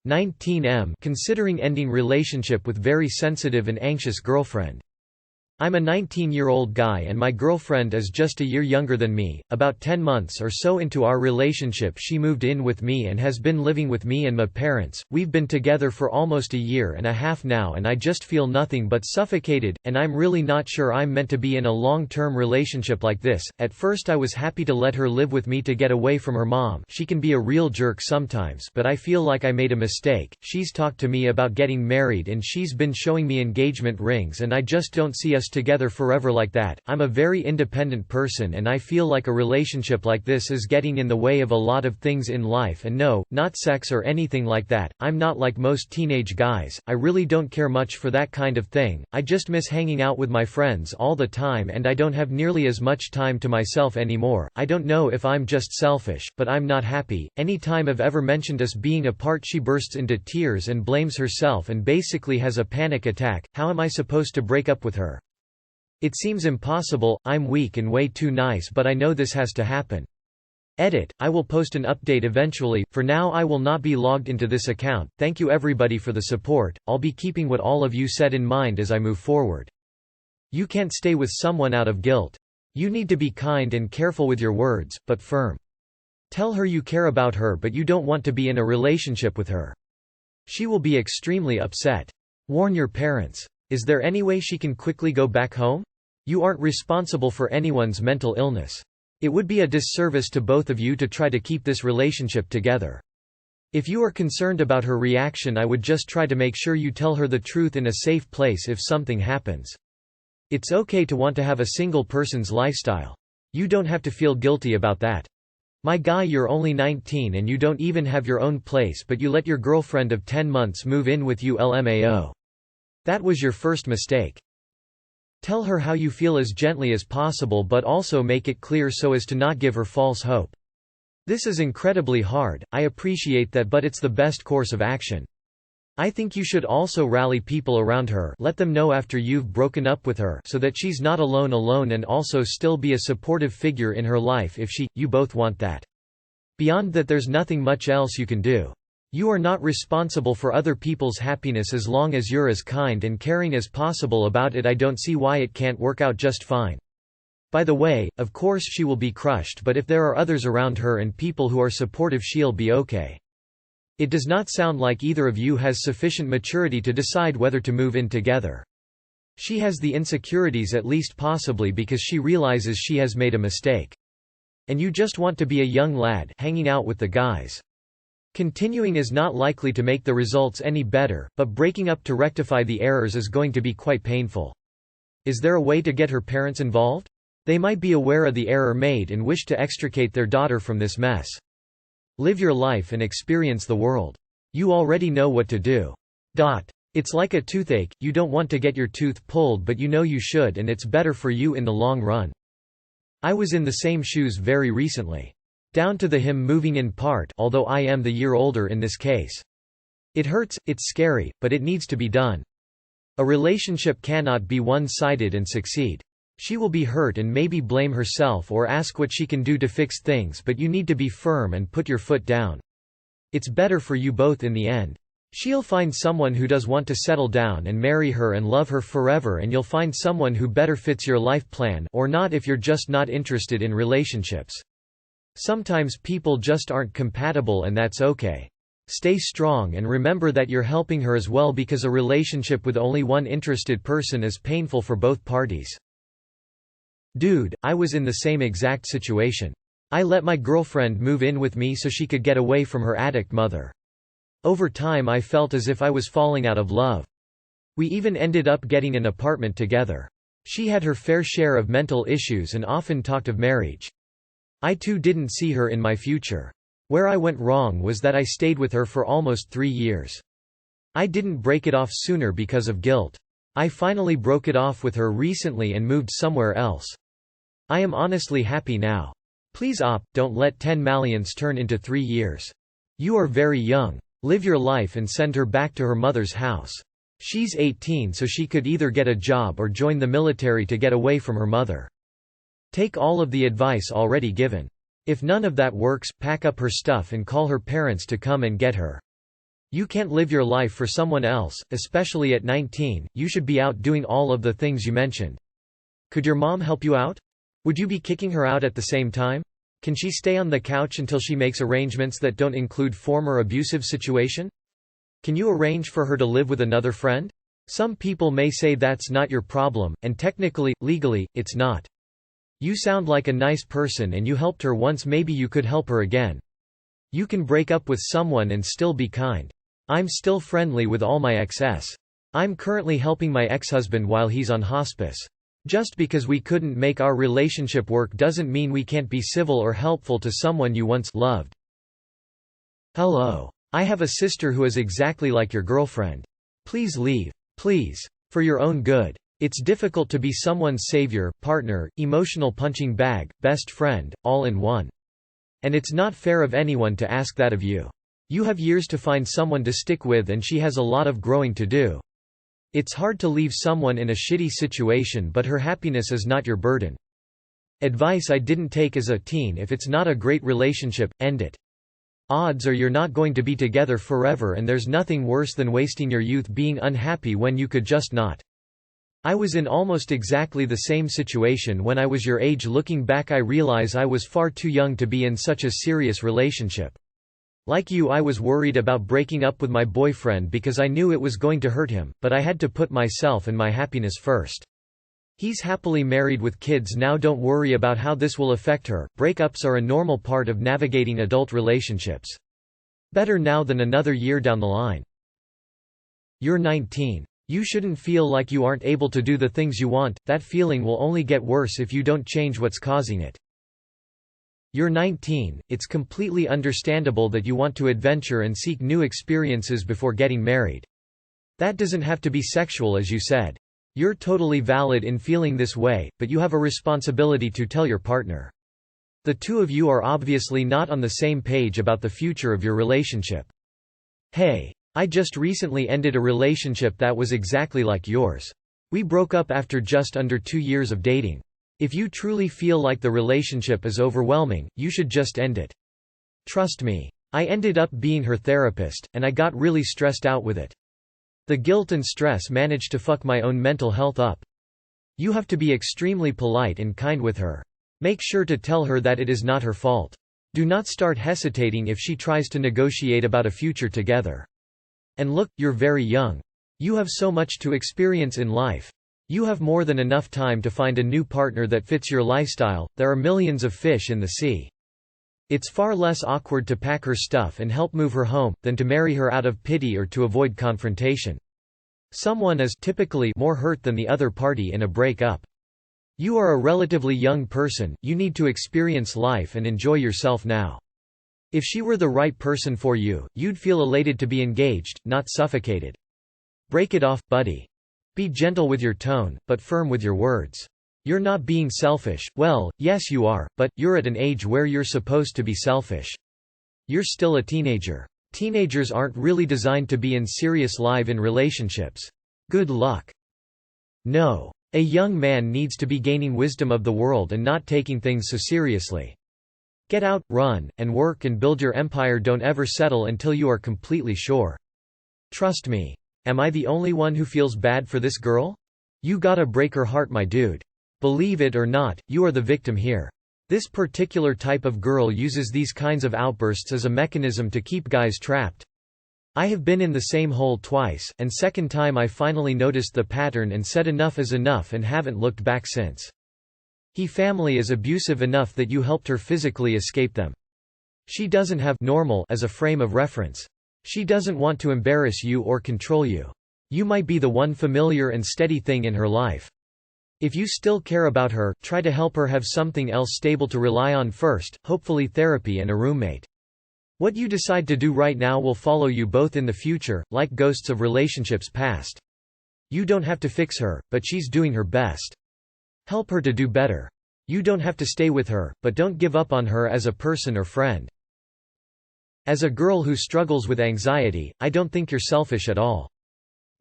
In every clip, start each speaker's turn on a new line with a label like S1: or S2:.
S1: 19M considering ending relationship with very sensitive and anxious girlfriend. I'm a 19-year-old guy and my girlfriend is just a year younger than me. About 10 months or so into our relationship she moved in with me and has been living with me and my parents. We've been together for almost a year and a half now and I just feel nothing but suffocated, and I'm really not sure I'm meant to be in a long-term relationship like this. At first I was happy to let her live with me to get away from her mom. She can be a real jerk sometimes, but I feel like I made a mistake. She's talked to me about getting married and she's been showing me engagement rings and I just don't see us together forever like that. I'm a very independent person and I feel like a relationship like this is getting in the way of a lot of things in life, and no, not sex or anything like that. I'm not like most teenage guys. I really don't care much for that kind of thing. I just miss hanging out with my friends all the time and I don't have nearly as much time to myself anymore. I don't know if I'm just selfish, but I'm not happy. Any time I've ever mentioned us being apart she bursts into tears and blames herself and basically has a panic attack. How am I supposed to break up with her? It seems impossible. I'm weak and way too nice, but I know this has to happen. Edit. I will post an update eventually. For now I will not be logged into this account. Thank you everybody for the support. I'll be keeping what all of you said in mind as I move forward. You can't stay with someone out of guilt. You need to be kind and careful with your words, but firm. Tell her you care about her but you don't want to be in a relationship with her. She will be extremely upset. Warn your parents. Is there any way she can quickly go back home? You aren't responsible for anyone's mental illness. It would be a disservice to both of you to try to keep this relationship together. If you are concerned about her reaction, I would just try to make sure you tell her the truth in a safe place if something happens. It's okay to want to have a single person's lifestyle. You don't have to feel guilty about that. My guy, you're only 19 and you don't even have your own place, but you let your girlfriend of 10 months move in with you. LMAO. That was your first mistake. Tell her how you feel as gently as possible, but also make it clear so as to not give her false hope. This is incredibly hard, I appreciate that, but it's the best course of action. I think you should also rally people around her, let them know after you've broken up with her, so that she's not alone, and also still be a supportive figure in her life if you both want that. Beyond that, there's nothing much else you can do. You are not responsible for other people's happiness as long as you're as kind and caring as possible about it. I don't see why it can't work out just fine. By the way, of course she will be crushed, but if there are others around her and people who are supportive, she'll be okay. It does not sound like either of you has sufficient maturity to decide whether to move in together. She has the insecurities, at least possibly because she realizes she has made a mistake. And you just want to be a young lad hanging out with the guys. Continuing is not likely to make the results any better, but breaking up to rectify the errors is going to be quite painful. Is there a way to get her parents involved? They might be aware of the error made and wish to extricate their daughter from this mess. Live your life and experience the world. You already know what to do. It's like a toothache, you don't want to get your tooth pulled but you know you should, and it's better for you in the long run. I was in the same shoes very recently. Down to him moving in part, although I am the year older in this case. It hurts, it's scary, but it needs to be done. A relationship cannot be one-sided and succeed. She will be hurt and maybe blame herself or ask what she can do to fix things, but you need to be firm and put your foot down. It's better for you both in the end. She'll find someone who does want to settle down and marry her and love her forever, and you'll find someone who better fits your life plan, or not if you're just not interested in relationships. Sometimes people just aren't compatible, and that's okay. Stay strong and remember that you're helping her as well, because a relationship with only one interested person is painful for both parties. Dude, I was in the same exact situation. I let my girlfriend move in with me so she could get away from her addict mother. Over time I felt as if I was falling out of love. We even ended up getting an apartment together. She had her fair share of mental issues and often talked of marriage. I too didn't see her in my future. Where I went wrong was that I stayed with her for almost 3 years. I didn't break it off sooner because of guilt. I finally broke it off with her recently and moved somewhere else. I am honestly happy now. Please don't let 10 millions turn into 3 years. You are very young. Live your life and send her back to her mother's house. She's 18, so she could either get a job or join the military to get away from her mother. Take all of the advice already given. If none of that works, pack up her stuff and call her parents to come and get her. You can't live your life for someone else, especially at 19, you should be out doing all of the things you mentioned. Could your mom help you out? Would you be kicking her out at the same time? Can she stay on the couch until she makes arrangements that don't include former abusive situation? Can you arrange for her to live with another friend? Some people may say that's not your problem, and technically, legally, it's not. You sound like a nice person and you helped her once, maybe you could help her again. You can break up with someone and still be kind. I'm still friendly with all my exes. I'm currently helping my ex-husband while he's on hospice. Just because we couldn't make our relationship work doesn't mean we can't be civil or helpful to someone you once loved. Hello. I have a sister who is exactly like your girlfriend. Please leave. Please. For your own good. It's difficult to be someone's savior, partner, emotional punching bag, best friend, all in one. And it's not fair of anyone to ask that of you. You have years to find someone to stick with and she has a lot of growing to do. It's hard to leave someone in a shitty situation, but her happiness is not your burden. Advice I didn't take as a teen: if it's not a great relationship, end it. Odds are you're not going to be together forever, and there's nothing worse than wasting your youth being unhappy when you could just not. I was in almost exactly the same situation when I was your age. Looking back, I realize I was far too young to be in such a serious relationship. Like you, I was worried about breaking up with my boyfriend because I knew it was going to hurt him, but I had to put myself and my happiness first. He's happily married with kids now. Don't worry about how this will affect her. Breakups are a normal part of navigating adult relationships. Better now than another year down the line. You're 19. You shouldn't feel like you aren't able to do the things you want. That feeling will only get worse if you don't change what's causing it. You're 19. It's completely understandable that you want to adventure and seek new experiences before getting married. That doesn't have to be sexual, as you said. You're totally valid in feeling this way, but you have a responsibility to tell your partner. The two of you are obviously not on the same page about the future of your relationship. Hey, I just recently ended a relationship that was exactly like yours. We broke up after just under 2 years of dating. If you truly feel like the relationship is overwhelming, you should just end it. Trust me. I ended up being her therapist, and I got really stressed out with it. The guilt and stress managed to fuck my own mental health up. You have to be extremely polite and kind with her. Make sure to tell her that it is not her fault. Do not start hesitating if she tries to negotiate about a future together. And look, you're very young. You have so much to experience in life. You have more than enough time to find a new partner that fits your lifestyle. There are millions of fish in the sea. It's far less awkward to pack her stuff and help move her home, than to marry her out of pity or to avoid confrontation. Someone is typically more hurt than the other party in a break-up. You are a relatively young person, you need to experience life and enjoy yourself now. If she were the right person for you, you'd feel elated to be engaged, not suffocated. Break it off, buddy. Be gentle with your tone, but firm with your words. You're not being selfish. Well, yes you are, but you're at an age where you're supposed to be selfish. You're still a teenager. Teenagers aren't really designed to be in serious live-in relationships. Good luck. No. A young man needs to be gaining wisdom of the world and not taking things so seriously. Get out, run, and work and build your empire. Don't ever settle until you are completely sure. Trust me. Am I the only one who feels bad for this girl? You gotta break her heart, my dude. Believe it or not, you are the victim here. This particular type of girl uses these kinds of outbursts as a mechanism to keep guys trapped. I have been in the same hole twice, and second time I finally noticed the pattern and said enough is enough and haven't looked back since. He family is abusive enough that you helped her physically escape them. She doesn't have normal as a frame of reference. She doesn't want to embarrass you or control you. You might be the one familiar and steady thing in her life. If you still care about her, try to help her have something else stable to rely on first, hopefully therapy and a roommate. What you decide to do right now will follow you both in the future, like ghosts of relationships past. You don't have to fix her, but she's doing her best. Help her to do better. You don't have to stay with her, but don't give up on her as a person or friend. As a girl who struggles with anxiety, I don't think you're selfish at all.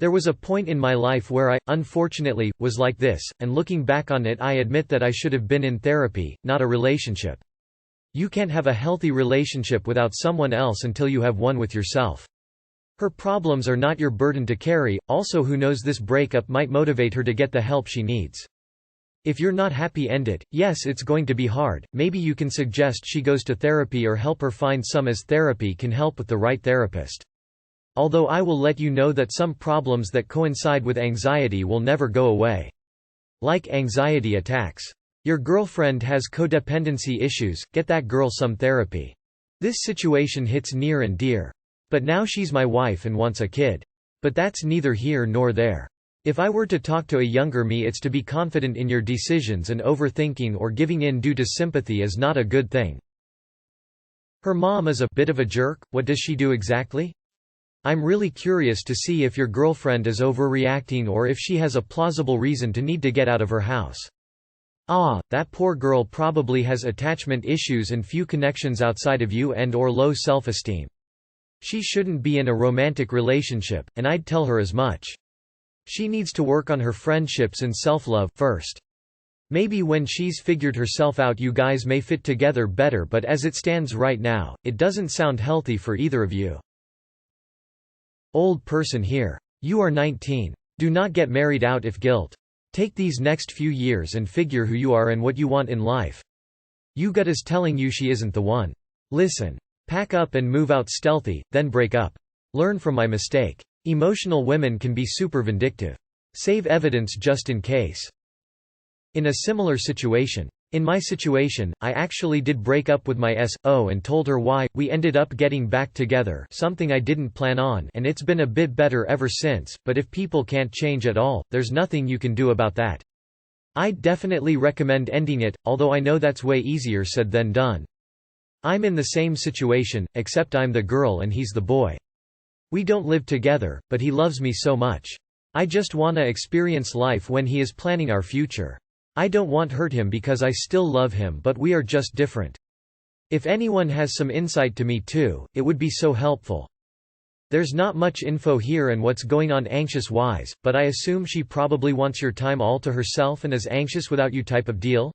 S1: There was a point in my life where I, unfortunately, was like this, and looking back on it I admit that I should have been in therapy, not a relationship. You can't have a healthy relationship without someone else until you have one with yourself. Her problems are not your burden to carry. Also, who knows, this breakup might motivate her to get the help she needs. If you're not happy, end it. Yes, it's going to be hard. Maybe you can suggest she goes to therapy or help her find some, as therapy can help with the right therapist. Although I will let you know that some problems that coincide with anxiety will never go away. Like anxiety attacks. Your girlfriend has codependency issues, get that girl some therapy. This situation hits near and dear. But now she's my wife and wants a kid. But that's neither here nor there. If I were to talk to a younger me, it's to be confident in your decisions, and overthinking or giving in due to sympathy is not a good thing. Her mom is a bit of a jerk. What does she do exactly? I'm really curious to see if your girlfriend is overreacting or if she has a plausible reason to need to get out of her house. Ah, that poor girl probably has attachment issues and few connections outside of you and/or low self-esteem. She shouldn't be in a romantic relationship, and I'd tell her as much. She needs to work on her friendships and self-love first. Maybe when she's figured herself out, you guys may fit together better, but as it stands right now, it doesn't sound healthy for either of you. Old person here. You are 19. Do not get married out if guilt. Take these next few years and figure who you are and what you want in life. You gut is telling you she isn't the one. Listen. Pack up and move out stealthy, then break up. Learn from my mistake. Emotional women can be super vindictive. Save evidence just in case. In a similar situation. In my situation, I actually did break up with my SO and told her why. We ended up getting back together, something I didn't plan on, and it's been a bit better ever since, but if people can't change at all, there's nothing you can do about that. I'd definitely recommend ending it, although I know that's way easier said than done. I'm in the same situation, except I'm the girl and he's the boy. We don't live together, but he loves me so much. I just wanna experience life when he is planning our future. I don't want to hurt him because I still love him, but we are just different. If anyone has some insight to me too, it would be so helpful. There's not much info here and what's going on anxious-wise, but I assume she probably wants your time all to herself and is anxious without you type of deal?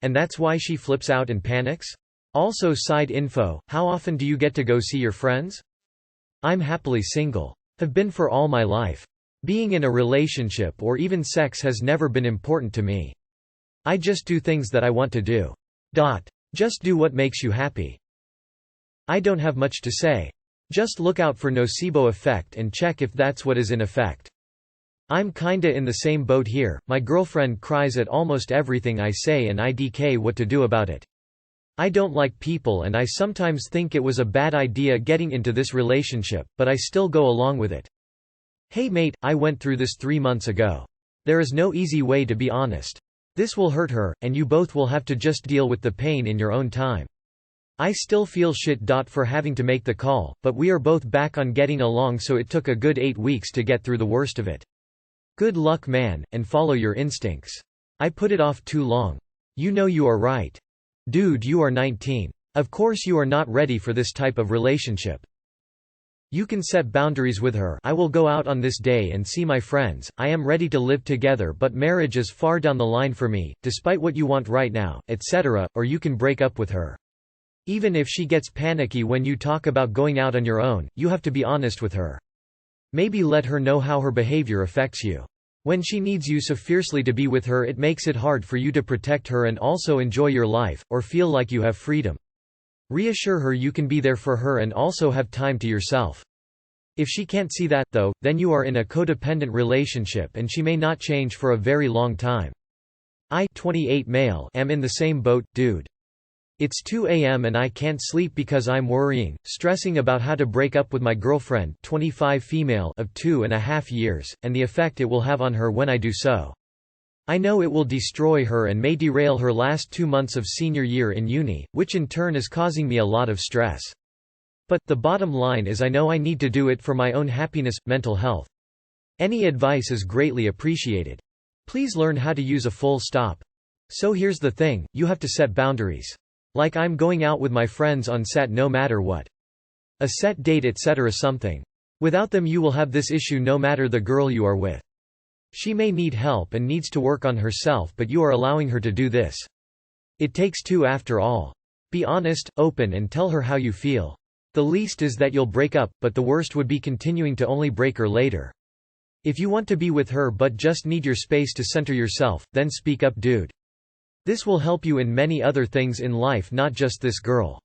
S1: And that's why she flips out and panics? Also, side info, how often do you get to go see your friends? I'm happily single. Have been for all my life. Being in a relationship or even sex has never been important to me. I just do things that I want to do. Just do what makes you happy. I don't have much to say. Just look out for nocebo effect and check if that's what is in effect. I'm kinda in the same boat here. My girlfriend cries at almost everything I say and I DK what to do about it. I don't like people and I sometimes think it was a bad idea getting into this relationship, but I still go along with it. Hey mate, I went through this 3 months ago. There is no easy way to be honest. This will hurt her, and you both will have to just deal with the pain in your own time. I still feel shit. For having to make the call, but we are both back on getting along, so it took a good 8 weeks to get through the worst of it. Good luck man, and follow your instincts. I put it off too long. You know you are right. Dude, you are 19. Of course you are not ready for this type of relationship. You can set boundaries with her. I will go out on this day and see my friends. I am ready to live together, but marriage is far down the line for me, despite what you want right now, etc., or you can break up with her. Even if she gets panicky when you talk about going out on your own, you have to be honest with her. Maybe let her know how her behavior affects you. When she needs you so fiercely to be with her, it makes it hard for you to protect her and also enjoy your life, or feel like you have freedom. Reassure her you can be there for her and also have time to yourself. If she can't see that, though, then you are in a codependent relationship and she may not change for a very long time. I, 28 male, am in the same boat, dude. It's 2 a.m. and I can't sleep because I'm worrying, stressing about how to break up with my girlfriend, 25 female, of 2.5 years, and the effect it will have on her when I do so. I know it will destroy her and may derail her last 2 months of senior year in uni, which in turn is causing me a lot of stress. But, the bottom line is I know I need to do it for my own happiness, mental health. Any advice is greatly appreciated. Please learn how to use a full stop. So here's the thing, you have to set boundaries. Like I'm going out with my friends on set no matter what. A set date etc. something. Without them you will have this issue no matter the girl you are with. She may need help and needs to work on herself, but you are allowing her to do this. It takes two after all. Be honest, open and tell her how you feel. The least is that you'll break up, but the worst would be continuing to only break her later. If you want to be with her but just need your space to center yourself, then speak up, dude. This will help you in many other things in life, not just this girl.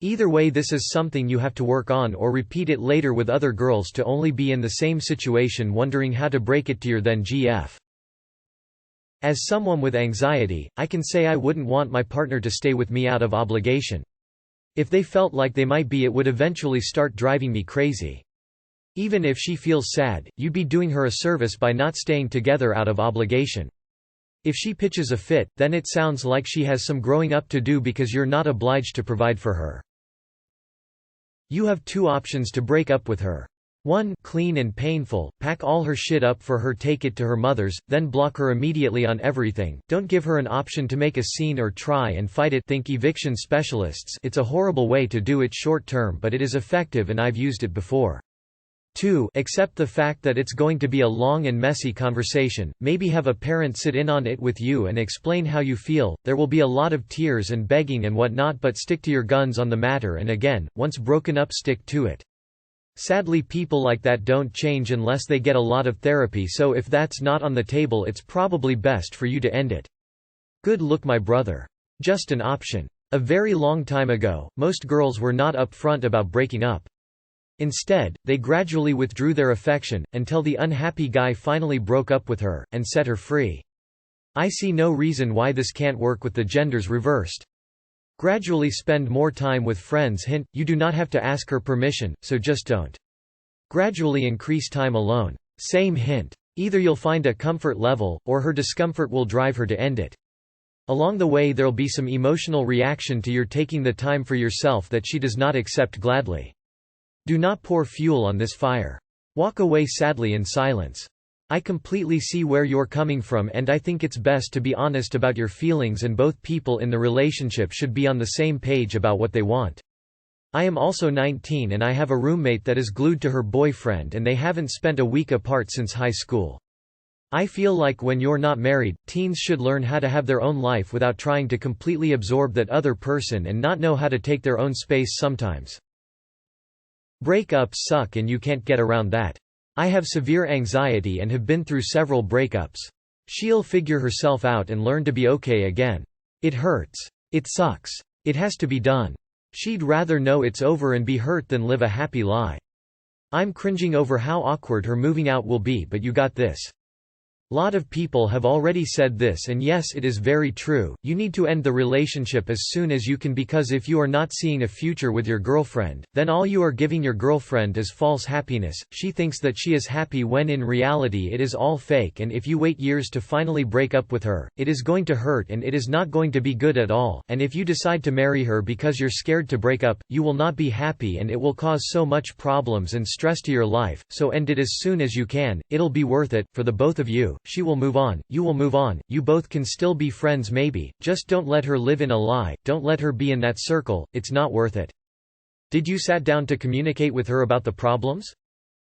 S1: Either way, this is something you have to work on or repeat it later with other girls to only be in the same situation wondering how to break it to your then GF. As someone with anxiety, I can say I wouldn't want my partner to stay with me out of obligation. If they felt like they might be, it would eventually start driving me crazy. Even if she feels sad, you'd be doing her a service by not staying together out of obligation. If she pitches a fit, then it sounds like she has some growing up to do because you're not obliged to provide for her. You have two options to break up with her. 1. Clean and painful, pack all her shit up for her, take it to her mother's, then block her immediately on everything. Don't give her an option to make a scene or try and fight it. Think eviction specialists. It's a horrible way to do it short term, but it is effective and I've used it before. 2. Accept the fact that it's going to be a long and messy conversation, maybe have a parent sit in on it with you and explain how you feel. There will be a lot of tears and begging and whatnot, but stick to your guns on the matter, and again, once broken up, stick to it. Sadly, people like that don't change unless they get a lot of therapy, so if that's not on the table, it's probably best for you to end it. Good luck, my brother. Just an option. A very long time ago, most girls were not upfront about breaking up. Instead, they gradually withdrew their affection, until the unhappy guy finally broke up with her, and set her free. I see no reason why this can't work with the genders reversed. Gradually spend more time with friends. Hint, you do not have to ask her permission, so just don't. Gradually increase time alone. Same hint. Either you'll find a comfort level, or her discomfort will drive her to end it. Along the way there'll be some emotional reaction to your taking the time for yourself that she does not accept gladly. Do not pour fuel on this fire. Walk away sadly in silence. I completely see where you're coming from, and I think it's best to be honest about your feelings, and both people in the relationship should be on the same page about what they want. I am also 19 and I have a roommate that is glued to her boyfriend, and they haven't spent a week apart since high school. I feel like when you're not married, teens should learn how to have their own life without trying to completely absorb that other person and not know how to take their own space sometimes. Breakups suck and you can't get around that. I have severe anxiety and have been through several breakups. She'll figure herself out and learn to be okay again. It hurts. It sucks. It has to be done. She'd rather know it's over and be hurt than live a happy lie. I'm cringing over how awkward her moving out will be, but you got this. Lot of people have already said this, and yes, it is very true. You need to end the relationship as soon as you can, because if you are not seeing a future with your girlfriend, then all you are giving your girlfriend is false happiness. She thinks that she is happy when in reality it is all fake, and if you wait years to finally break up with her, it is going to hurt and it is not going to be good at all. And if you decide to marry her because you're scared to break up, you will not be happy and it will cause so much problems and stress to your life. So end it as soon as you can. It'll be worth it, for the both of you. She will move on, you will move on, you both can still be friends maybe, just don't let her live in a lie, don't let her be in that circle, it's not worth it. Did you sat down to communicate with her about the problems?